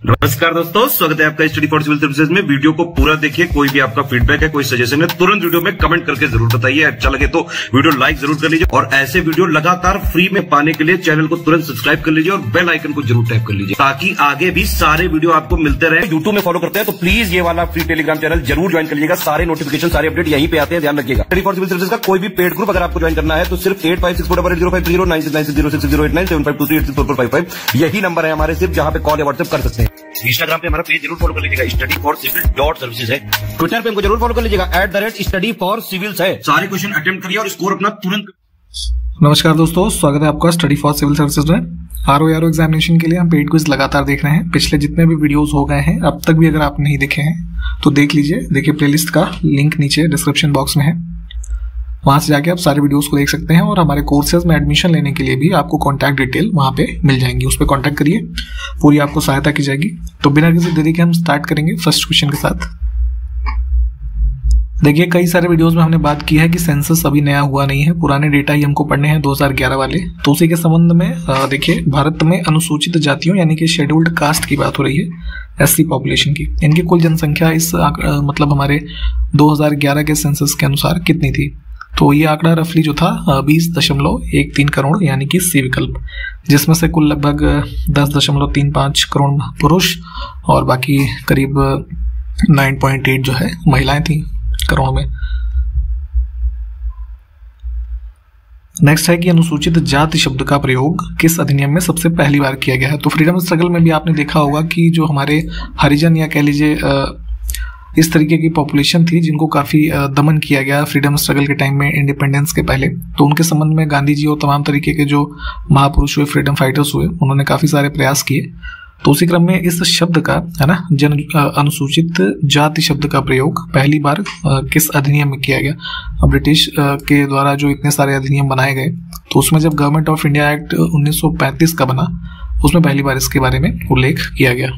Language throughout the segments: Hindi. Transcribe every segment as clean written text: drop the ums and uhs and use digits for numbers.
नमस्कार दोस्तों, स्वागत है आपका स्टडी फॉर सिविल सर्विसेज में। वीडियो को पूरा देखिए। कोई भी आपका फीडबैक है, कोई सजेशन है, तुरंत वीडियो में कमेंट करके जरूर बताइए। अच्छा लगे तो वीडियो लाइक जरूर कर लीजिए और ऐसे वीडियो लगातार फ्री में पाने के लिए चैनल को तुरंत सब्सक्राइब कर लीजिए और बेल आइकन को जरूर टैप कर लीजिए ताकि आगे भी सारे वीडियो आपको मिलते रहे। यूट्यूब में फॉलो करते हैं तो प्लीज ये वाला फ्री टेलीग्राम चैनल जरूर ज्वाइन कर लीजिएगा। सारे नोटिफिकेशन, सारे अपडेट यहीं पे आते हैं, ध्यान रखिएगा। स्टडी फॉर सिविल सर्विसेज का कोई भी पेड ग्रुप अगर आपको ज्वाइन करना है तो सिर्फ 856480560606089753864455 यही नंबर है हमारे, सिर्फ जहां पे कॉल या व्हाट्सएप कर सकते हैं। इंस्टाग्राम पे हमारा पेज जरूर फॉलो कर लीजिएगा, studyforcivil.services है। ट्विटर पे हमको जरूर फॉलो कर लीजिएगा, @studyforcivils है। सारे क्वेश्चन अटेम्प्ट करिए और स्कोर अपना तुरंत। नमस्कार दोस्तों, स्वागत है आपका स्टडी फॉर सिविल सर्विसेज में। आरओ एग्जामिनेशन के लिए हम पेड क्विज लगातार देख रहे हैं। पिछले जितने भी वीडियोस हो गए हैं अब तक भी अगर आप नहीं देखे हैं तो देख लीजिए। देखिए प्लेलिस्ट का लिंक नीचे डिस्क्रिप्शन बॉक्स में है, वहां से जाके आप सारे वीडियोस को देख सकते हैं। और हमारे कोर्सेज में एडमिशन लेने के लिए भी आपको कॉन्टैक्ट डिटेल वहां पे मिल जाएंगी, उस पर कॉन्टैक्ट करिए, पूरी आपको सहायता की जाएगी। तो बिना किसी देरी के हम स्टार्ट करेंगे फर्स्ट क्वेश्चन के साथ। देखिए कई सारे वीडियोस में हमने बात की है कि सेंसस अभी नया हुआ नहीं है, पुराने डेटा ही हमको पढ़ने हैं 2011 वाले। तो उसी के संबंध में देखिए भारत में अनुसूचित जातियों यानी कि शेड्यूल्ड कास्ट की बात हो रही है, एससी पॉपुलेशन की। इनकी कुल जनसंख्या इस मतलब हमारे 2011 के सेंसस के अनुसार कितनी थी? तो ये आंकड़ा रफली जो था 20.13 करोड़ यानी कि सी विकल्प, जिसमें से कुल लगभग 10.35 करोड़ पुरुष और बाकी करीब 9.8 जो है महिलाएं थी करोड़ में। नेक्स्ट है कि अनुसूचित जाति शब्द का प्रयोग किस अधिनियम में सबसे पहली बार किया गया है? तो फ्रीडम स्ट्रगल में भी आपने देखा होगा कि जो हमारे हरिजन या कह लीजिए इस तरीके की पॉपुलेशन थी जिनको काफ़ी दमन किया गया फ्रीडम स्ट्रगल के टाइम में, इंडिपेंडेंस के पहले, तो उनके संबंध में गांधी जी और तमाम तरीके के जो महापुरुष हुए, फ्रीडम फाइटर्स हुए, उन्होंने काफ़ी सारे प्रयास किए। तो उसी क्रम में इस शब्द का है ना अनुसूचित जाति शब्द का प्रयोग पहली बार किस अधिनियम में किया गया? ब्रिटिश के द्वारा जो इतने सारे अधिनियम बनाए गए तो उसमें जब गवर्नमेंट ऑफ इंडिया एक्ट 1935 का बना उसमें पहली बार इसके बारे में उल्लेख किया गया।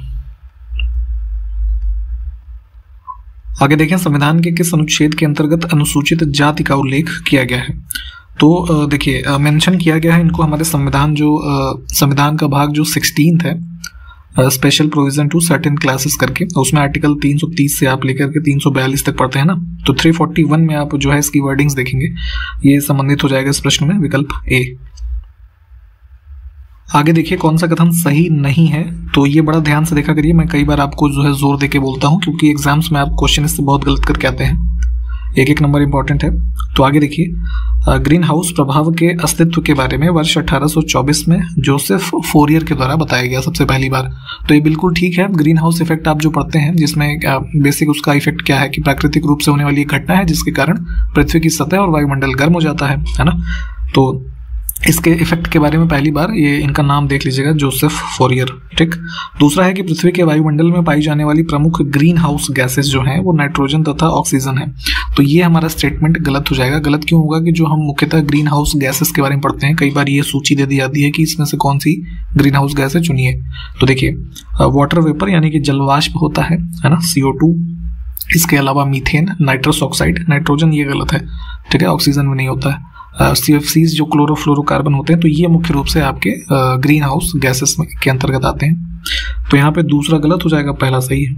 आगे देखें संविधान के किस अनुच्छेद के अंतर्गत अनुसूचित जाति का उल्लेख किया गया है? तो देखिए मेंशन किया गया है इनको हमारे संविधान का भाग जो 16 है, special provision to certain classes करके, उसमें आर्टिकल 330 से आप लेकर के 342 तक पढ़ते हैं ना, तो 341 में आप जो है इसकी वर्डिंग्स देखेंगे, ये संबंधित हो जाएगा इस प्रश्न में, विकल्प ए। आगे देखिए कौन सा कथन सही नहीं है, तो ये बड़ा ध्यान से देखा करिए। मैं कई बार आपको जो है जोर देके बोलता हूँ क्योंकि एग्जाम्स में आप क्वेश्चन इससे बहुत गलत करके आते हैं, एक एक नंबर इंपॉर्टेंट है। तो आगे देखिए ग्रीन हाउस प्रभाव के अस्तित्व के बारे में वर्ष 1824 में जोसेफ फोरियर के द्वारा बताया गया सबसे पहली बार। तो ये बिल्कुल ठीक है। ग्रीन हाउस इफेक्ट आप जो पढ़ते हैं जिसमें बेसिक उसका इफेक्ट क्या है कि प्राकृतिक रूप से होने वाली एक घटना है जिसके कारण पृथ्वी की सतह और वायुमंडल गर्म हो जाता है ना। तो इसके इफेक्ट के बारे में पहली बार ये इनका नाम देख लीजिएगा, जोसेफ फोरियर। ठीक। दूसरा है कि पृथ्वी के वायुमंडल में पाई जाने वाली प्रमुख ग्रीन हाउस गैसेस जो हैं वो नाइट्रोजन तथा ऑक्सीजन है। तो ये हमारा स्टेटमेंट गलत हो जाएगा। गलत क्यों होगा कि जो हम मुख्यतः ग्रीन हाउस गैसेस के बारे में पढ़ते हैं कई बार ये सूची दे दी जाती है कि इसमें से कौन सी ग्रीन हाउस गैस है, चुनिए। तो देखिए वाटर वेपर यानी कि जलवाष्प होता है ना, CO2, इसके अलावा मीथेन, नाइट्रस ऑक्साइड, नाइट्रोजन ये गलत है, ठीक है, ऑक्सीजन में नहीं होता है। CFCs जो क्लोरोफ्लोरोकार्बन होते हैं, तो ये मुख्य रूप से आपके ग्रीन हाउस गैसेस के अंतर्गत आते हैं। तो यहाँ पे दूसरा गलत हो जाएगा, पहला सही है।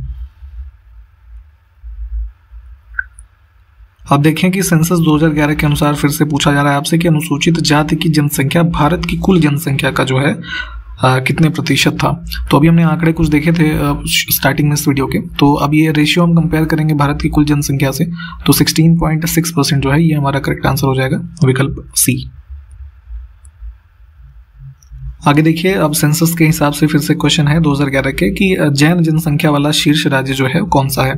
अब देखें कि सेंसस 2011 के अनुसार फिर से पूछा जा रहा है आपसे कि अनुसूचित जाति की जनसंख्या भारत की कुल जनसंख्या का जो है कितने प्रतिशत था। तो अभी हमने आंकड़े कुछ देखे थे स्टार्टिंग में इस वीडियो के, तो अब ये रेशियो हम कंपेयर करेंगे भारत की कुल जनसंख्या से, तो 16.6% जो है ये हमारा करेक्ट आंसर हो जाएगा, विकल्प सी। आगे देखिए अब सेंसस के हिसाब से फिर से क्वेश्चन है 2011 के कि जैन जनसंख्या वाला शीर्ष राज्य जो है कौन सा है?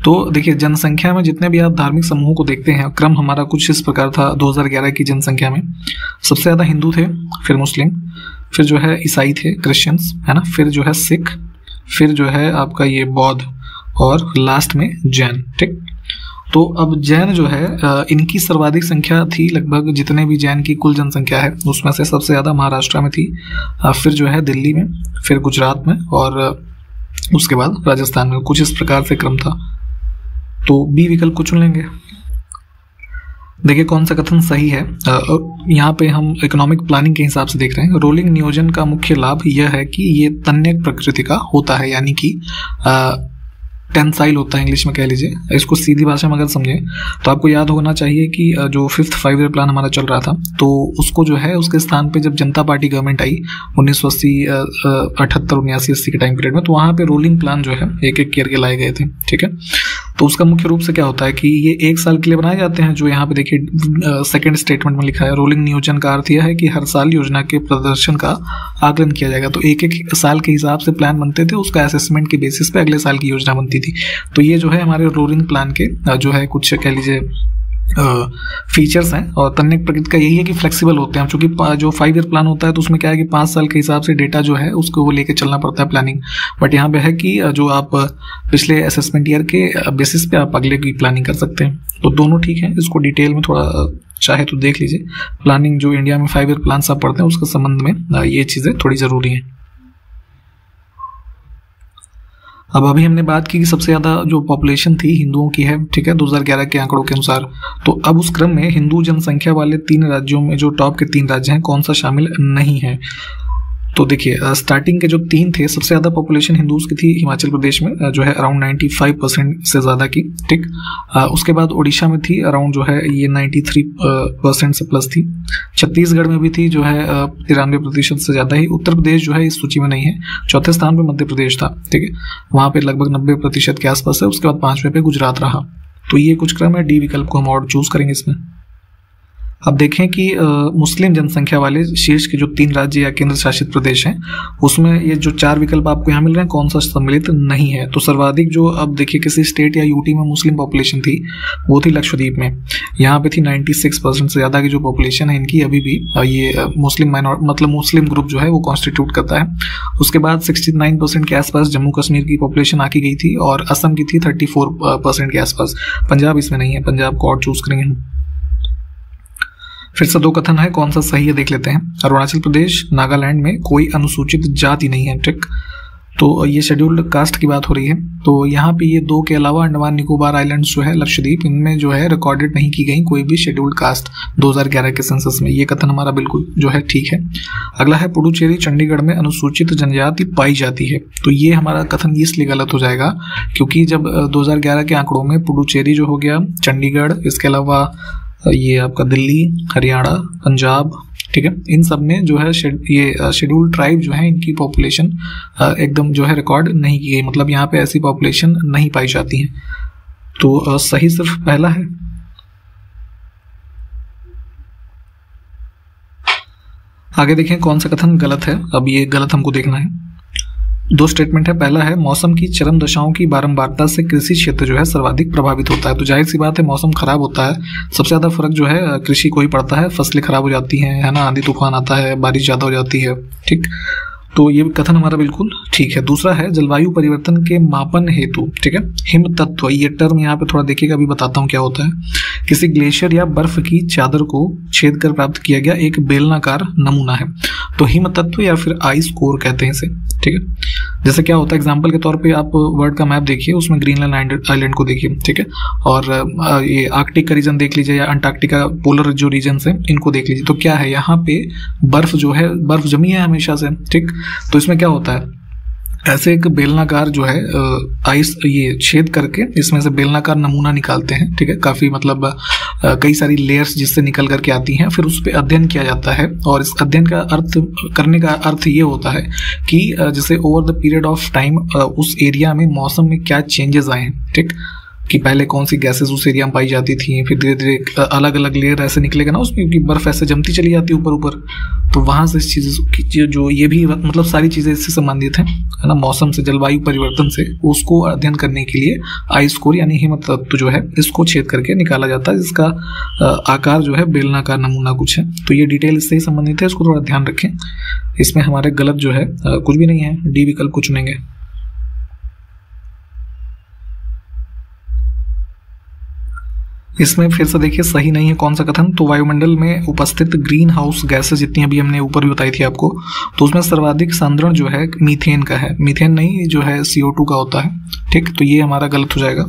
तो देखिए जनसंख्या में जितने भी आप धार्मिक समूहों को देखते हैं क्रम हमारा कुछ इस प्रकार था 2011 की जनसंख्या में। सबसे ज़्यादा हिंदू थे, फिर मुस्लिम, फिर जो है ईसाई थे, क्रिश्चियंस है ना, फिर जो है सिख, फिर जो है आपका ये बौद्ध और लास्ट में जैन। ठीक। तो अब जैन जो है इनकी सर्वाधिक संख्या थी, लगभग जितने भी जैन की कुल जनसंख्या है उसमें से सबसे ज़्यादा महाराष्ट्र में थी, फिर जो है दिल्ली में, फिर गुजरात में और उसके बाद राजस्थान में। कुछ इस प्रकार से क्रम था। तो बी विकल्प को चुन लेंगे। देखिए कौन सा कथन सही है। यहाँ पे हम इकोनॉमिक प्लानिंग के हिसाब से देख रहे हैं। रोलिंग नियोजन का मुख्य लाभ यह है कि ये तन्यक प्रकृति का होता है, यानी कि टेंसाइल होता है इंग्लिश में कह लीजिए। इसको सीधी भाषा में अगर समझें तो आपको याद होना चाहिए कि जो 5th 5 ईयर प्लान हमारा चल रहा था, तो उसको जो है उसके स्थान पे जब जनता पार्टी गवर्नमेंट आई 1980 78 79 80 के टाइम पीरियड में, तो वहाँ पे रोलिंग प्लान जो है एक ईयर के लाए गए थे। ठीक है, तो उसका मुख्य रूप से क्या होता है कि ये 1 साल के लिए बनाए जाते हैं। जो यहाँ पे देखिए सेकंड स्टेटमेंट में लिखा है, रोलिंग नियोजन का अर्थ यह है कि हर साल योजना के प्रदर्शन का आकलन किया जाएगा। तो एक साल के हिसाब से प्लान बनते थे, उसका असेसमेंट के बेसिस पे अगले साल की योजना बनती थी। तो ये जो है हमारे रोलिंग प्लान के जो है कुछ कह लीजिए फीचर्स हैं। और तन्यक प्रकृति का यही है कि फ्लेक्सिबल होते हैं, क्योंकि जो 5 ईयर प्लान होता है तो उसमें क्या है कि 5 साल के हिसाब से डेटा जो है उसको वो लेके चलना पड़ता है प्लानिंग। बट यहाँ पे है कि जो आप पिछले असेसमेंट ईयर के बेसिस पे आप अगले की प्लानिंग कर सकते हैं। तो दोनों ठीक है, इसको डिटेल में थोड़ा चाहे तो देख लीजिए। प्लानिंग जो इंडिया में 5 ईयर प्लान सब पढ़ते हैं उसके संबंध में ये चीज़ें थोड़ी ज़रूरी हैं। अब अभी हमने बात की कि सबसे ज़्यादा जो पॉपुलेशन थी हिंदुओं की है, ठीक है, 2011 के आंकड़ों के अनुसार। तो अब उस क्रम में हिंदू जनसंख्या वाले 3 राज्यों में जो टॉप के 3 राज्य हैं, कौन सा शामिल नहीं है? तो देखिए स्टार्टिंग के जो 3 थे, सबसे ज़्यादा पॉपुलेशन हिंदूज की थी हिमाचल प्रदेश में जो है अराउंड 95% से ज़्यादा की। ठीक, उसके बाद उड़ीसा में थी अराउंड जो है ये 93% से प्लस थी। छत्तीसगढ़ में भी थी जो है 93% से ज़्यादा ही। उत्तर प्रदेश जो है इस सूची में नहीं है, चौथे स्थान पर मध्य प्रदेश था। ठीक है, वहाँ पे लगभग 90% के आसपास है। उसके बाद 5वें पे गुजरात रहा। तो ये कुछ क्रम है, डी विकल्प को हम और चूज करेंगे इसमें। अब देखें कि मुस्लिम जनसंख्या वाले शीर्ष के जो 3 राज्य या केंद्र शासित प्रदेश हैं, उसमें ये जो 4 विकल्प आपको यहाँ मिल रहे हैं, कौन सा सम्मिलित नहीं है? तो सर्वाधिक जो अब देखिए किसी स्टेट या यूटी में मुस्लिम पॉपुलेशन थी वो थी लक्षद्वीप में। यहाँ पे थी 96% से ज़्यादा की जो पॉपुलेशन है इनकी अभी भी ये मुस्लिम मतलब मुस्लिम ग्रुप जो है वो कॉन्स्टिट्यूट करता है। उसके बाद 69% के आसपास जम्मू कश्मीर की पॉपुलेशन आकी गई थी और असम की थी 34% के आसपास। पंजाब इसमें नहीं है, पंजाब को और चूज करेंगे हम। फिर से 2 कथन है, कौन सा सही है देख लेते हैं। अरुणाचल प्रदेश नागालैंड में कोई अनुसूचित जाति नहीं है। ठीक, तो ये शेड्यूल्ड कास्ट की बात हो रही है। तो यहाँ पे ये 2 के अलावा अंडमान निकोबार आइलैंड्स जो है लक्षद्वीप, इनमें जो है रिकॉर्डेड नहीं की गई कोई भी शेड्यूल्ड कास्ट 2011 के सेंसस में। ये कथन हमारा बिल्कुल जो है ठीक है। अगला है पुडुचेरी चंडीगढ़ में अनुसूचित जनजाति पाई जाती है। तो ये हमारा कथन इसलिए गलत हो जाएगा क्योंकि जब 2011 के आंकड़ों में पुडुचेरी जो हो गया, चंडीगढ़, इसके अलावा ये आपका दिल्ली, हरियाणा, पंजाब, ठीक है, इन सब में जो है ये शेड्यूल्ड ट्राइब जो है इनकी पॉपुलेशन एकदम जो है रिकॉर्ड नहीं की गई। मतलब यहाँ पे ऐसी पॉपुलेशन नहीं पाई जाती है। तो सही सिर्फ पहला है। आगे देखें कौन सा कथन गलत है। अब ये गलत हमको देखना है। 2 स्टेटमेंट है। पहला है मौसम की चरम दशाओं की बारंबारता से कृषि क्षेत्र जो है सर्वाधिक प्रभावित होता है। तो जाहिर सी बात है, मौसम खराब होता है, सबसे ज्यादा फर्क जो है कृषि को ही पड़ता है। फसलें खराब हो जाती हैं, है ना, आंधी तूफान आता है, बारिश ज्यादा हो जाती है। ठीक, तो ये कथन हमारा बिल्कुल ठीक है। दूसरा है जलवायु परिवर्तन के मापन हेतु, ठीक है, हिम तत्व, ये टर्म यहाँ पे थोड़ा देखिएगा, अभी बताता हूँ क्या होता है। किसी ग्लेशियर या बर्फ की चादर को छेद कर प्राप्त किया गया एक बेलनाकार नमूना है। तो हिम तत्व या फिर आइस कोर कहते हैं इसे। ठीक है, जैसे क्या होता है, एग्जाम्पल के तौर पे आप वर्ल्ड का मैप देखिए, उसमें ग्रीनलैंड आइलैंड को देखिए, ठीक है, और ये आर्कटिक का रीजन देख लीजिए या अंटार्कटिका पोलर जो रीजन है इनको देख लीजिए। तो क्या है, यहाँ पे बर्फ जो है, बर्फ जमी है हमेशा से। ठीक, तो इसमें क्या होता है, ऐसे एक बेलनाकार जो है आइस ये छेद करके इसमें से बेलनाकार नमूना निकालते हैं। ठीक है, काफ़ी मतलब कई सारी लेयर्स जिससे निकल करके आती हैं, फिर उस पर अध्ययन किया जाता है। और इस अध्ययन का अर्थ करने का अर्थ ये होता है कि जैसे over the period of time उस एरिया में मौसम में क्या चेंजेस आए हैं। ठीक, कि पहले कौन सी गैसेस उस एरिया में पाई जाती थी, फिर धीरे धीरे अलग अलग लेयर ऐसे निकलेगा ना उसमें, क्योंकि बर्फ ऐसे जमती चली जाती है ऊपर ऊपर। तो वहां से इस चीज़ जो ये भी मतलब सारी चीज़ें इससे संबंधित हैं, है ना, मौसम से, जलवायु परिवर्तन से, उसको अध्ययन करने के लिए आइस कोर यानी हिम तत्व जो है इसको छेद करके निकाला जाता है, जिसका आकार जो है बेलनाकार नमूना कुछ है। तो ये डिटेल इससे ही संबंधित है, इसको थोड़ा ध्यान रखें। इसमें हमारे गलत जो है कुछ भी नहीं है, डी विकल्प को चुनेंगे। इसमें फिर से देखिए सही नहीं है कौन सा कथन। तो वायुमंडल में उपस्थित ग्रीन हाउस गैसेस जितनी अभी हमने ऊपर भी बताई थी आपको, तो उसमें सर्वाधिक सांद्रण जो है मीथेन का है। मीथेन नहीं, जो है CO2 का होता है। ठीक, तो ये हमारा गलत हो जाएगा।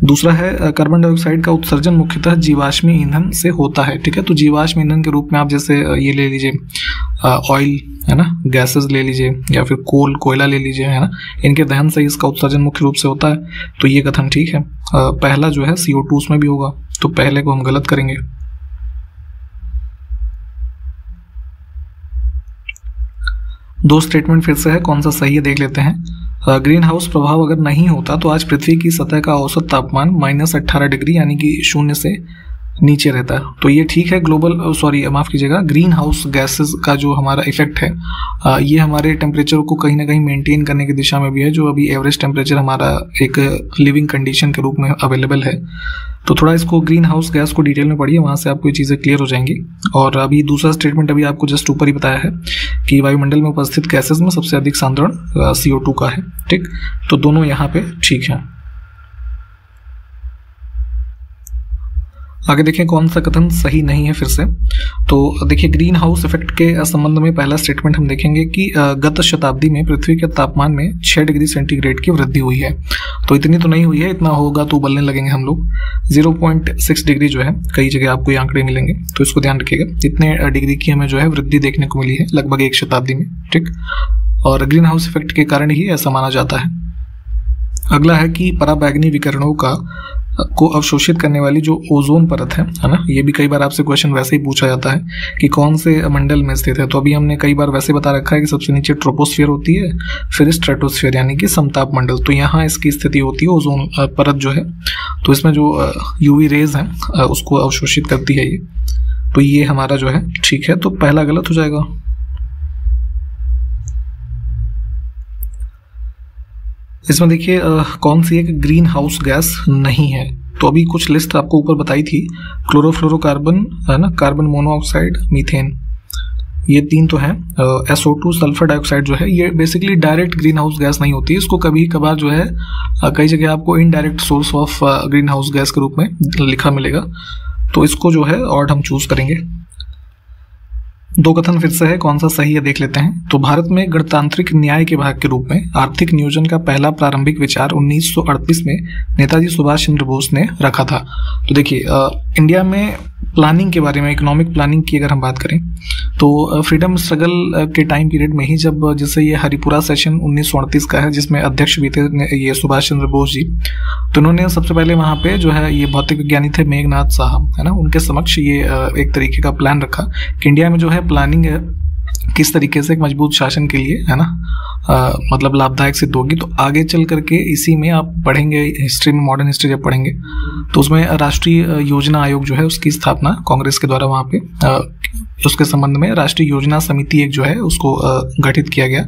दूसरा है कार्बन डाइऑक्साइड का उत्सर्जन मुख्यतः जीवाश्मी ईंधन से होता है, ठीक है। तो जीवाश्मी ईंधन के रूप में आप जैसे ये ले लीजिए ऑयल, है ना, गैसेस ले लीजिए, या फिर कोयला ले लीजिए, है ना, इनके दहन से इसका उत्सर्जन मुख्य रूप से होता है। तो ये कथन ठीक है। पहला जो है CO2 उसमें भी होगा, तो पहले को हम गलत करेंगे। दो स्टेटमेंट फिर से है, कौन सा सही है देख लेते हैं। ग्रीन हाउस प्रभाव अगर नहीं होता तो आज पृथ्वी की सतह का औसत तापमान -18 डिग्री यानी कि 0 से नीचे रहता है। तो ये ठीक है। माफ कीजिएगा, ग्रीन हाउस गैसेस का जो हमारा इफेक्ट है ये हमारे टेम्परेचर को कहीं ना कहीं मेंटेन करने की दिशा में भी है, जो अभी एवरेज टेम्परेचर हमारा एक लिविंग कंडीशन के रूप में अवेलेबल है। तो थोड़ा इसको ग्रीन हाउस गैस को डिटेल में पढ़िए, वहाँ से आपको ये चीज़ें क्लियर हो जाएंगी। और अभी दूसरा स्टेटमेंट अभी आपको जस्ट ऊपर ही बताया है कि वायुमंडल में उपस्थित गैसेस में सबसे अधिक सांद्रण CO2 का है, ठीक। तो दोनों यहाँ पे ठीक है। आगे देखें कौन सा कथन सही नहीं है फिर से। तो देखिए, ग्रीन हाउस इफेक्ट के संबंध में पहला स्टेटमेंट हम देखेंगे कि गत शताब्दी में पृथ्वी के तापमान में 6 डिग्री सेंटीग्रेड की वृद्धि हुई है। तो इतनी तो नहीं हुई है, इतना होगा तो उबलने लगेंगे हम लोग। 0.6 डिग्री जो है, कई जगह आपको ये आंकड़े मिलेंगे, तो इसको ध्यान रखिएगा। इतने डिग्री की हमें जो है वृद्धि देखने को मिली है लगभग 1 शताब्दी में, ठीक। और ग्रीन हाउस इफेक्ट के कारण ही ऐसा माना जाता है। अगला है कि पराबैंगनी विकिरणों को अवशोषित करने वाली जो ओजोन परत है ना, ये भी कई बार आपसे क्वेश्चन वैसे ही पूछा जाता है कि कौन से मंडल में स्थित है। तो अभी हमने कई बार वैसे बता रखा है कि सबसे नीचे ट्रोपोस्फीयर होती है, फिर स्ट्रेटोस्फीयर यानी कि समताप मंडल। तो यहाँ इसकी स्थिति होती है ओजोन परत जो है, तो इसमें जो UV रेज है उसको अवशोषित करती है ये। तो ये हमारा जो है ठीक है, तो पहला गलत हो जाएगा। इसमें देखिए कौन सी एक ग्रीन हाउस गैस नहीं है। तो अभी कुछ लिस्ट आपको ऊपर बताई थी, क्लोरोफ्लोरोकार्बन है ना, कार्बन मोनोऑक्साइड, मीथेन, ये 3 तो हैं। SO2 सल्फर डाइऑक्साइड जो है ये basically direct green house gas नहीं होती, इसको कभी कभार जो है कई जगह आपको indirect source of green house gas के रूप में लिखा मिलेगा। तो इसको जो है और हम चूज करेंगे। दो कथन फिर से है, कौन सा सही है देख लेते हैं। तो भारत में गणतांत्रिक न्याय के भाग के रूप में आर्थिक नियोजन का पहला प्रारंभिक विचार 1938 में नेताजी सुभाष चंद्र बोस ने रखा था। तो देखिए इंडिया में प्लानिंग के बारे में, इकोनॉमिक प्लानिंग की अगर हम बात करें तो फ्रीडम स्ट्रगल के टाइम पीरियड में ही, जब जैसे ये हरिपुरा सेशन 1938 का है जिसमें अध्यक्ष भी थे ये सुभाष चंद्र बोस जी, तो उन्होंने सबसे पहले वहाँ पे जो है ये भौतिक विज्ञानी थे मेघनाथ साहब, है ना, उनके समक्ष ये एक तरीके का प्लान रखा कि इंडिया में जो है प्लानिंग किस तरीके से एक मजबूत शासन के लिए, है ना, मतलब लाभदायक सिद्ध होगी। तो आगे चल करके इसी में आप पढ़ेंगे हिस्ट्री में, मॉडर्न हिस्ट्री जब पढ़ेंगे तो उसमें राष्ट्रीय योजना आयोग जो है उसकी स्थापना कांग्रेस के द्वारा वहाँ पे उसके संबंध में राष्ट्रीय योजना समिति एक जो है उसको गठित किया गया।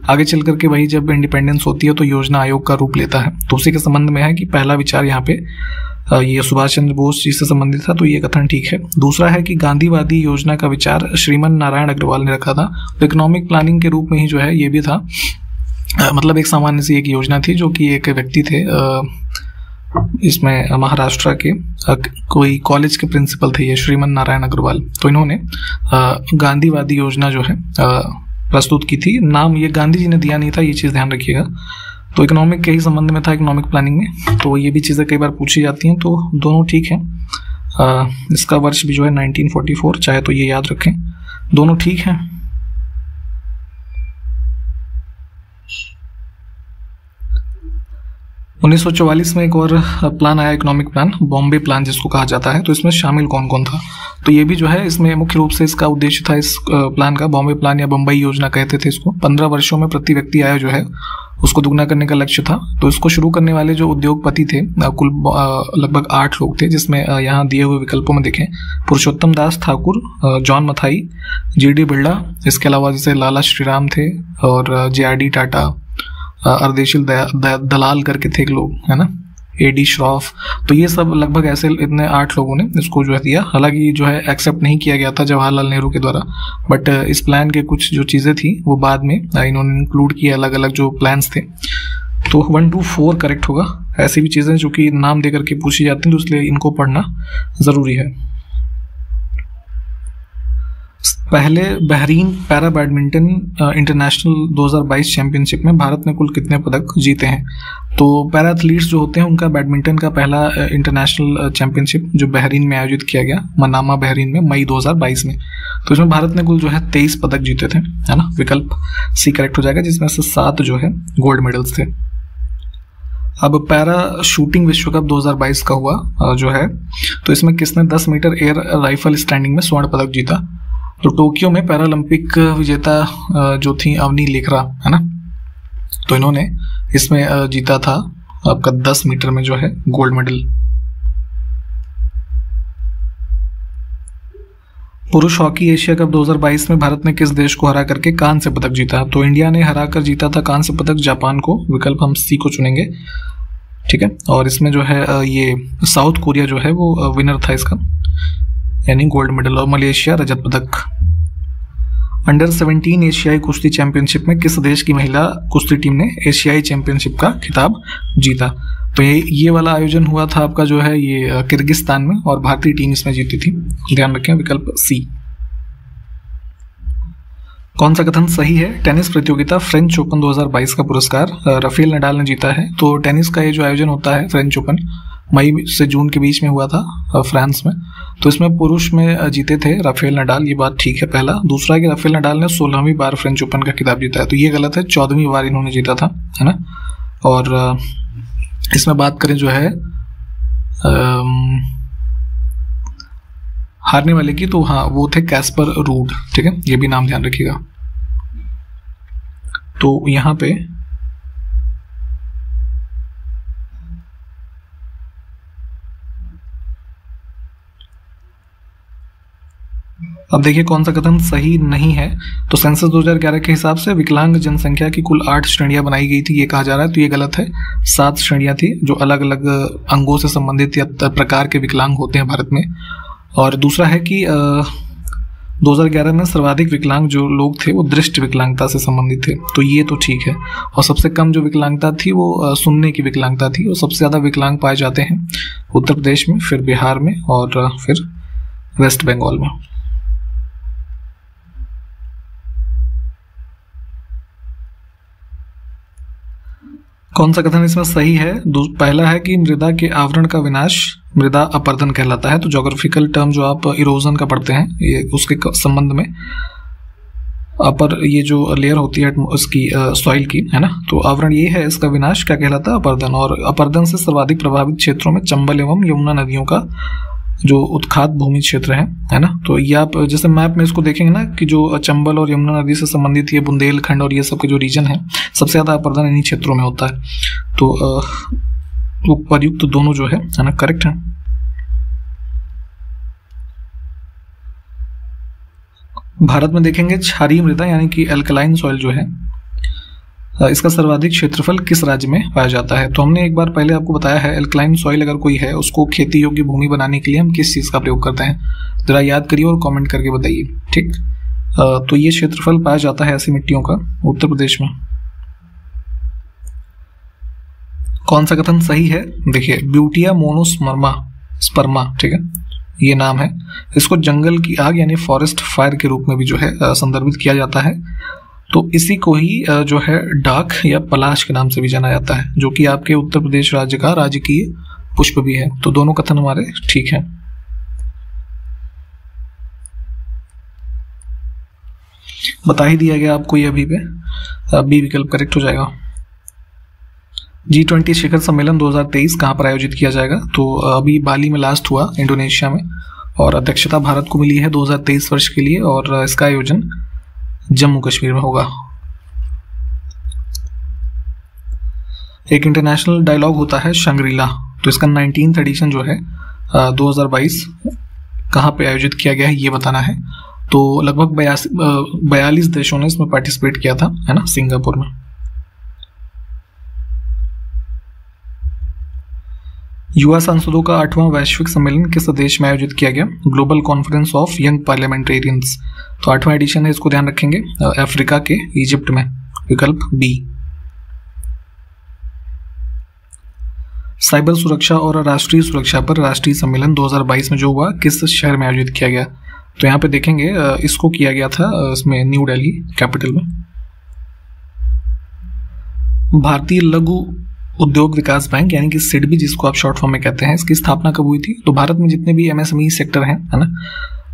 आगे चल करके वही जब इंडिपेंडेंस होती है तो योजना आयोग का रूप लेता है। तो उसी के संबंध में है कि पहला विचार यहाँ पे ये सुभाष चंद्र बोस जी से संबंधित था, तो ये कथन ठीक है। दूसरा है कि गांधीवादी योजना का विचार श्रीमन नारायण अग्रवाल ने रखा था। तो इकोनॉमिक प्लानिंग के रूप में ही जो है ये भी था, मतलब एक सामान्य सी एक योजना थी जो कि एक व्यक्ति थे, इसमें महाराष्ट्र के कोई कॉलेज के प्रिंसिपल थे ये श्रीमन नारायण अग्रवाल। तो इन्होंने गांधीवादी योजना जो है प्रस्तुत की थी। नाम ये गांधी जी ने दिया नहीं था, ये चीज़ ध्यान रखिएगा। तो इकोनॉमिक के ही संबंध में था, इकोनॉमिक प्लानिंग में। तो ये भी चीज़ें कई बार पूछी जाती हैं, तो दोनों ठीक हैं। इसका वर्ष भी जो है 1944, चाहे तो ये याद रखें, दोनों ठीक हैं। उन्नीस 1944 में एक और प्लान आया, इकोनॉमिक प्लान, बॉम्बे प्लान जिसको कहा जाता है। तो इसमें शामिल कौन कौन था? तो ये भी जो है इसमें मुख्य रूप से इसका उद्देश्य था, इस प्लान का, बॉम्बे प्लान या बम्बई योजना कहते थे इसको, 15 वर्षों में प्रति व्यक्ति आय जो है उसको दुगना करने का लक्ष्य था। तो इसको शुरू करने वाले जो उद्योगपति थे कुल लगभग 8 लोग थे, जिसमें यहाँ दिए हुए विकल्पों में देखें पुरुषोत्तम दास ठाकुर, जॉन मथाई, GD बिरला, इसके अलावा जैसे लाला श्रीराम थे और JRD टाटा, अर्देशील दलाल करके थे एक लोग, है ना, AD श्रॉफ। तो ये सब लगभग ऐसे इतने 8 लोगों ने इसको जो है दिया। हालांकि जो है एक्सेप्ट नहीं किया गया था जवाहरलाल नेहरू के द्वारा, बट इस प्लान के कुछ जो चीज़ें थी वो बाद में इन्होंने इंक्लूड किया, अलग अलग जो प्लान्स थे। तो 1 to 4 करेक्ट होगा। ऐसी भी चीज़ें जो कि नाम दे करके पूछी जाती हैं, तो इसलिए इनको पढ़ना ज़रूरी है। पहले Bahrain para badminton international 2022 championship में भारत ने कुल कितने पदक जीते हैं? तो पैरा एथलीट्स जो होते हैं उनका बैडमिंटन का पहला इंटरनेशनल चैंपियनशिप जो बहरीन में आयोजित किया गया, मनामा बहरीन में, मई 2022 में। तो इसमें भारत ने कुल जो है 23 पदक जीते थे, है ना। विकल्प सी करेक्ट हो जाएगा, जिसमें से 7 जो है गोल्ड मेडल्स थे। अब पैरा शूटिंग विश्व कप 2022 का हुआ जो है, तो इसमें किसने 10 मीटर एयर राइफल स्टैंडिंग में स्वर्ण पदक जीता? तो टोक्यो में पैरालंपिक विजेता जो थी अवनी लेखरा, है ना, तो इन्होंने इसमें जीता था आपका 10 मीटर में जो है गोल्ड मेडल। पुरुष हॉकी एशिया कप 2022 में भारत ने किस देश को हरा करके कांस्य पदक जीता? तो इंडिया ने हरा कर जीता था कांस्य पदक जापान को। विकल्प हम सी को चुनेंगे, ठीक है। और इसमें जो है ये साउथ कोरिया जो है वो विनर था इसका, यानी गोल्ड मेडल। और मलेशिया रजत पदक। अंडर 17 एशियाई कुश्ती चैंपियनशिप में किस देश की महिला कुश्ती टीम ने एशियाई चैंपियनशिप का खिताब जीता? तो ये वाला आयोजन हुआ था आपका जो है ये किर्गिस्तान में, और भारतीय टीम इसमें जीती थी। ध्यान रखें, विकल्प सी। कौन सा कथन सही है? टेनिस प्रतियोगिता फ्रेंच ओपन 2022 का पुरस्कार राफेल नडाल ने जीता है। तो टेनिस का ये जो आयोजन होता है फ्रेंच ओपन, मई से जून के बीच में हुआ था फ्रांस में। तो इसमें पुरुष में जीते थे राफेल नडाल, ये बात ठीक है पहला। दूसरा है कि राफेल नडाल ने 16वीं बार फ्रेंच ओपन का खिताब जीता है, तो ये गलत है, 14वीं बार इन्होंने जीता था, है ना। और इसमें बात करें जो है हारने वाले की, तो हाँ वो थे कैस्पर रूड, ठीक है, ये भी नाम ध्यान रखिएगा। तो यहाँ पे अब देखिए कौन सा कथन सही नहीं है। तो सेंसस 2011 के हिसाब से विकलांग जनसंख्या की कुल 8 श्रेणियां बनाई गई थी, ये कहा जा रहा है, तो ये गलत है। 7 श्रेणियां थी जो अलग अलग अंगों से संबंधित या प्रकार के विकलांग होते हैं भारत में। और दूसरा है कि 2011 में सर्वाधिक विकलांग जो लोग थे वो दृष्टि विकलांगता से संबंधित थे, तो ये तो ठीक है। और सबसे कम जो विकलांगता थी वो सुनने की विकलांगता थी। और सबसे ज़्यादा विकलांग पाए जाते हैं उत्तर प्रदेश में, फिर बिहार में, और फिर वेस्ट बंगाल में। कौन सा कथन इसमें सही है? पहला है कि मृदा के आवरण का विनाश मृदा अपरदन कहलाता है। तो ज्योग्राफिकल टर्म जो आप इरोजन का पढ़ते हैं, ये उसके संबंध में अपर ये जो लेयर होती है उसकी सॉइल की, है ना, तो आवरण ये है, इसका विनाश क्या कहलाता है? अपरदन। और अपरदन से सर्वाधिक प्रभावित क्षेत्रों में चंबल एवं यमुना नदियों का जो उत्खात भूमि क्षेत्र है ना। तो ये आप जैसे मैप में इसको देखेंगे ना कि जो चंबल और यमुना नदी से संबंधित ये बुंदेलखंड और ये सब के जो रीजन है, सबसे ज्यादा अपरदन इन्हीं क्षेत्रों में होता है। तो उपयुक्त दोनों जो है ना करेक्ट है। भारत में देखेंगे क्षारीय मृदा यानी कि एल्कलाइन सॉइल जो है, इसका सर्वाधिक क्षेत्रफल किस राज्य में पाया जाता है? तो हमने एक बार पहले आपको बताया है, एल्कलाइन सॉइल अगर कोई है उसको खेती योग्य भूमि बनाने के लिए हम किस चीज़ का प्रयोग करते हैं, जरा याद करिए और कमेंट करके बताइए, ठीक। तो ये क्षेत्रफल पाया जाता है ऐसी मिट्टियों का उत्तर प्रदेश में। कौन सा कथन सही है? देखिए ब्यूटिया मोनोस्पर्मा, ठीक है, ये नाम है। इसको जंगल की आग यानी फॉरेस्ट फायर के रूप में भी जो है संदर्भित किया जाता है। तो इसी को ही जो है डाक या पलाश के नाम से भी जाना जाता है, जो कि आपके उत्तर प्रदेश राज्य का राजकीय पुष्प भी है। तो दोनों कथन हमारे ठीक हैं। बता ही दिया गया आपको ये अभी पे, बी विकल्प करेक्ट हो जाएगा। G20 शिखर सम्मेलन 2023 कहाँ पर आयोजित किया जाएगा? तो अभी बाली में लास्ट हुआ इंडोनेशिया में, और अध्यक्षता भारत को मिली है 2023 वर्ष के लिए, और इसका आयोजन जम्मू कश्मीर में होगा। एक इंटरनेशनल डायलॉग होता है शंग्रीला, तो इसका 19th एडिशन जो है 2022 कहाँ पे आयोजित किया गया है ये बताना है। तो लगभग 42 देशों ने इसमें पार्टिसिपेट किया था, है ना, सिंगापुर में। युवा सांसदों का 8वां वैश्विक सम्मेलन किस देश में आयोजित किया गया? Global conference of young parliamentarians, तो 8वां एडिशन है, इसको ध्यान रखेंगे, अफ्रीका के इजिप्ट में। विकल्प बी। साइबर सुरक्षा और राष्ट्रीय सुरक्षा पर राष्ट्रीय सम्मेलन 2022 में जो हुआ किस शहर में आयोजित किया गया? तो यहाँ पे देखेंगे इसको किया गया था इसमें न्यू दिल्ली कैपिटल में। भारतीय लघु उद्योग विकास बैंक यानी कि सिडबी जिसको आप शॉर्ट फॉर्म में कहते हैं, इसकी स्थापना कब हुई थी? तो भारत में जितने भी एमएसएमई सेक्टर हैं, है ना,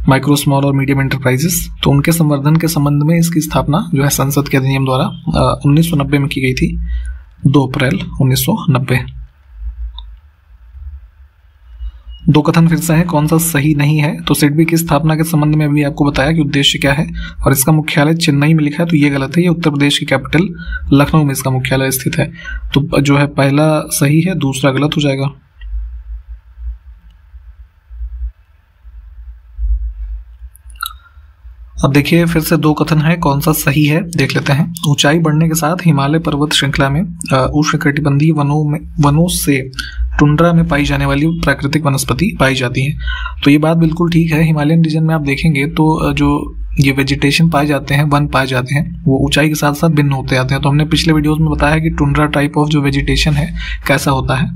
माइक्रो स्मॉल और मीडियम एंटरप्राइजेस, तो उनके संवर्धन के संबंध में इसकी स्थापना जो है संसद के अधिनियम द्वारा 1990 में की गई थी, 2 अप्रैल 1990। दो कथन फिर से हैं, कौन सा सही नहीं है? तो सिडबी की स्थापना के संबंध में अभी आपको बताया कि उद्देश्य क्या है और इसका मुख्यालय चेन्नई में लिखा है, तो ये गलत है। ये उत्तर प्रदेश की कैपिटल लखनऊ में इसका मुख्यालय स्थित है। तो जो है पहला सही है, दूसरा गलत हो जाएगा। अब देखिए फिर से दो कथन है, कौन सा सही है देख लेते हैं। ऊंचाई बढ़ने के साथ हिमालय पर्वत श्रृंखला में उष्णकटिबंधीय वनों से टुंड्रा में पाई जाने वाली प्राकृतिक वनस्पति पाई जाती है। तो ये बात बिल्कुल ठीक है। हिमालयन रीजन में आप देखेंगे तो जो ये वेजिटेशन पाए जाते हैं, वन पाए जाते हैं, वो ऊंचाई के साथ साथ भिन्न होते जाते हैं। तो हमने पिछले वीडियोस में बताया कि टुंड्रा टाइप ऑफ जो वेजिटेशन है कैसा होता है,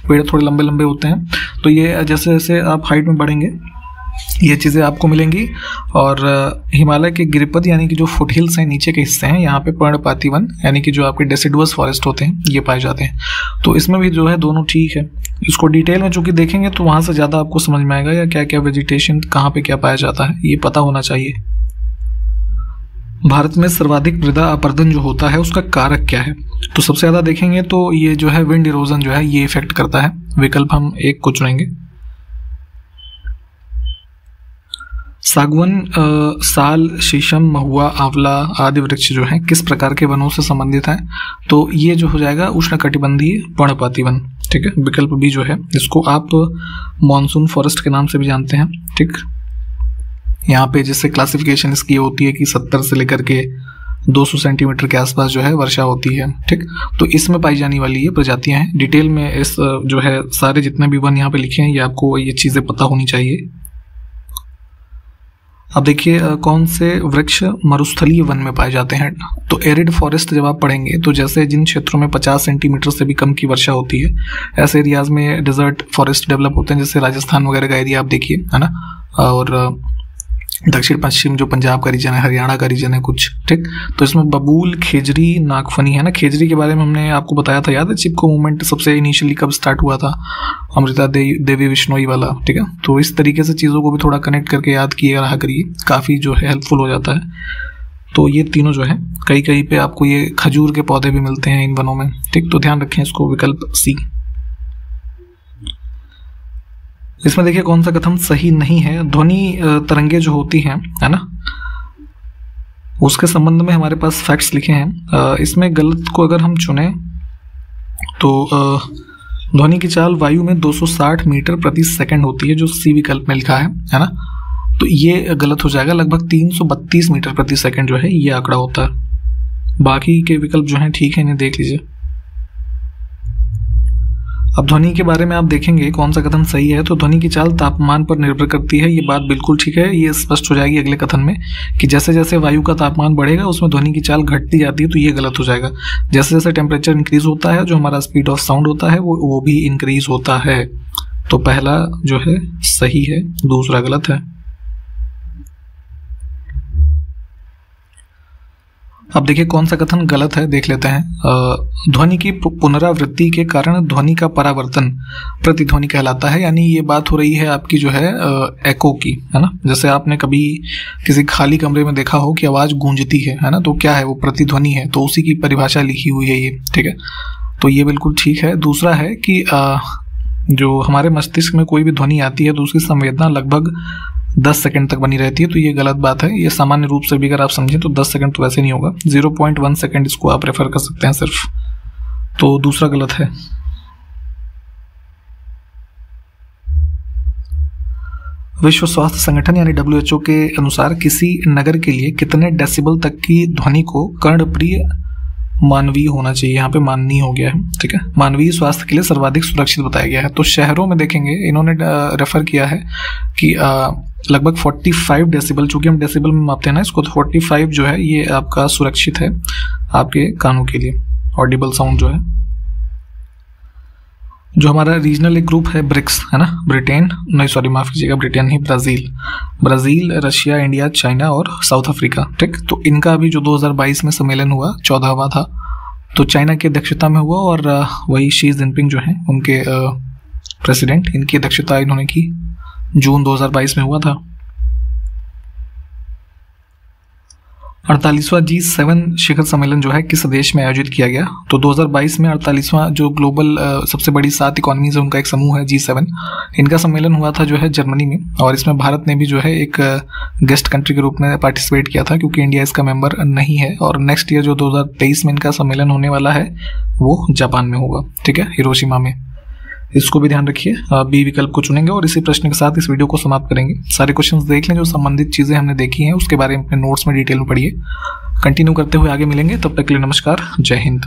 पेड़ थोड़े लंबे लंबे होते हैं। तो ये जैसे जैसे आप हाइट में बढ़ेंगे ये चीज़ें आपको मिलेंगी। और हिमालय के गिरिपद यानी कि जो फुट हिल्स हैं, नीचे के हिस्से हैं, यहाँ पे पर्णपाती वन यानी कि जो आपके डेसिडुअस फॉरेस्ट होते हैं ये पाए जाते हैं। तो इसमें भी जो है दोनों ठीक है। इसको डिटेल में चूंकि देखेंगे तो वहाँ से ज़्यादा आपको समझ में आएगा या क्या क्या वेजिटेशन कहाँ पे क्या पाया जाता है ये पता होना चाहिए। भारत में सर्वाधिक मृदा अपरदन जो होता है उसका कारक क्या है? तो सबसे ज़्यादा देखेंगे तो ये जो है विंड इरोजन जो है ये इफेक्ट करता है। विकल्प हम एक को चुनेंगे। सागवन, साल, शीशम, महुआ, आंवला आदि वृक्ष जो हैं किस प्रकार के वनों से संबंधित हैं? तो ये जो हो जाएगा उष्णकटिबंधीय पर्णपाती वन। ठीक है, विकल्प बी जो है इसको आप मॉनसून फॉरेस्ट के नाम से भी जानते हैं। ठीक, यहाँ पे जैसे क्लासिफिकेशन इसकी होती है कि 70 से लेकर के 200 सेंटीमीटर के आसपास जो है वर्षा होती है। ठीक, तो इसमें पाई जाने वाली ये प्रजातियां हैं। डिटेल में इस जो है सारे जितने भी वन यहाँ पे लिखे हैं ये आपको ये चीज़ें पता होनी चाहिए। अब देखिए कौन से वृक्ष मरुस्थलीय वन में पाए जाते हैं? तो एरिड फॉरेस्ट जब आप पढ़ेंगे तो जैसे जिन क्षेत्रों में 50 सेंटीमीटर से भी कम की वर्षा होती है ऐसे एरियाज में डेजर्ट फॉरेस्ट डेवलप होते हैं, जैसे राजस्थान वगैरह का एरिया आप देखिए, है ना, और दक्षिण पश्चिम जो पंजाब का रीजन है, हरियाणा का रीजन है कुछ। ठीक, तो इसमें बबूल, खेजरी, नागफनी है ना। खेजरी के बारे में हमने आपको बताया था, याद है चिपको मूवमेंट सबसे इनिशियली कब स्टार्ट हुआ था, अमृता देवी बिश्नोई वाला। ठीक है, तो इस तरीके से चीज़ों को भी थोड़ा कनेक्ट करके याद किए रहा करिए, काफ़ी जो है हेल्पफुल हो जाता है। तो ये तीनों जो है कहीं कहीं पे आपको ये खजूर के पौधे भी मिलते हैं इन वनों में। ठीक, तो ध्यान रखें इसको, विकल्प सी। इसमें देखिए कौन सा कथन सही नहीं है। ध्वनि तरंगे जो होती हैं, है ना, उसके संबंध में हमारे पास फैक्ट्स लिखे हैं। इसमें गलत को अगर हम चुने तो ध्वनि की चाल वायु में 260 मीटर प्रति सेकंड होती है, जो सी विकल्प में लिखा है ना। तो ये गलत हो जाएगा। लगभग 332 मीटर प्रति सेकंड जो है ये आंकड़ा होता है। बाकी के विकल्प जो हैं ठीक है, इन्हें देख लीजिए। अब ध्वनि के बारे में आप देखेंगे कौन सा कथन सही है। तो ध्वनि की चाल तापमान पर निर्भर करती है, ये बात बिल्कुल ठीक है। ये स्पष्ट हो जाएगी अगले कथन में कि जैसे जैसे वायु का तापमान बढ़ेगा उसमें ध्वनि की चाल घटती जाती है, तो ये गलत हो जाएगा। जैसे जैसे टेम्परेचर इंक्रीज होता है जो हमारा स्पीड ऑफ साउंड होता है वो भी इंक्रीज होता है। तो पहला जो है सही है, दूसरा गलत है। अब देखिए कौन सा कथन गलत है देख लेते हैं। ध्वनि की पुनरावृत्ति के कारण ध्वनि का परावर्तन प्रतिध्वनि कहलाता है। यानी ये बात हो रही है आपकी जो है एको की, है ना। जैसे आपने कभी किसी खाली कमरे में देखा हो कि आवाज गूंजती है ना, तो क्या है वो प्रतिध्वनि है। तो उसी की परिभाषा लिखी हुई है ये, ठीक है। तो ये बिल्कुल ठीक है। दूसरा है कि जो हमारे मस्तिष्क में कोई भी ध्वनि आती है तो उसकी संवेदना लगभग 10 सेकंड तक बनी रहती है। तो ये गलत बात है। ये सामान्य रूप से भी अगर आप समझें तो 10 सेकंड तो वैसे नहीं होगा, 0.1 सेकंड इसको आप रेफर कर सकते हैं सिर्फ। तो दूसरा गलत है। विश्व स्वास्थ्य संगठन यानी WHO के अनुसार किसी नगर के लिए कितने डेसिबल तक की ध्वनि को कर्णप्रिय मानवीय होना चाहिए। यहाँ पे माननीय हो गया है, ठीक है। मानवीय स्वास्थ्य के लिए सर्वाधिक सुरक्षित बताया गया है। तो शहरों में देखेंगे इन्होंने रेफर किया है कि लगभग 45 डेसिबल, चूंकि हम डेसिबल में मापते हैं ना इसको, तो 45 जो है ये आपका सुरक्षित है आपके कानों के लिए, ऑडिबल साउंड जो है। जो हमारा रीजनल एक ग्रुप है ब्रिक्स है ना, ब्रिटेन नहीं सॉरी माफ कीजिएगा, ब्रिटेन नहीं, ब्राज़ील, रशिया, इंडिया, चाइना और साउथ अफ्रीका। ठीक, तो इनका अभी जो 2022 में सम्मेलन हुआ 14वां था, तो चाइना की अध्यक्षता में हुआ और वही शी जिनपिंग जो है उनके प्रेसिडेंट, इनकी अध्यक्षता इन्होंने की, जून 2022 में हुआ था। 48वां G7 शिखर सम्मेलन जो है किस देश में आयोजित किया गया? तो 2022 में 48वां जो ग्लोबल सबसे बड़ी 7 इकोनॉमीज है उनका एक समूह है G7, इनका सम्मेलन हुआ था जो है जर्मनी में, और इसमें भारत ने भी जो है एक गेस्ट कंट्री के रूप में पार्टिसिपेट किया था क्योंकि इंडिया इसका मेंबर नहीं है। और नेक्स्ट ईयर जो 2023 में इनका सम्मेलन होने वाला है वो जापान में होगा। ठीक है, हिरोशिमा में। इसको भी ध्यान रखिए, बी विकल्प को चुनेंगे और इसी प्रश्न के साथ इस वीडियो को समाप्त करेंगे। सारे क्वेश्चंस देख लें, जो संबंधित चीजें हमने देखी हैं उसके बारे में अपने नोट्स में डिटेल में पढ़िए। कंटिन्यू करते हुए आगे मिलेंगे, तब तक के लिए नमस्कार, जय हिंद।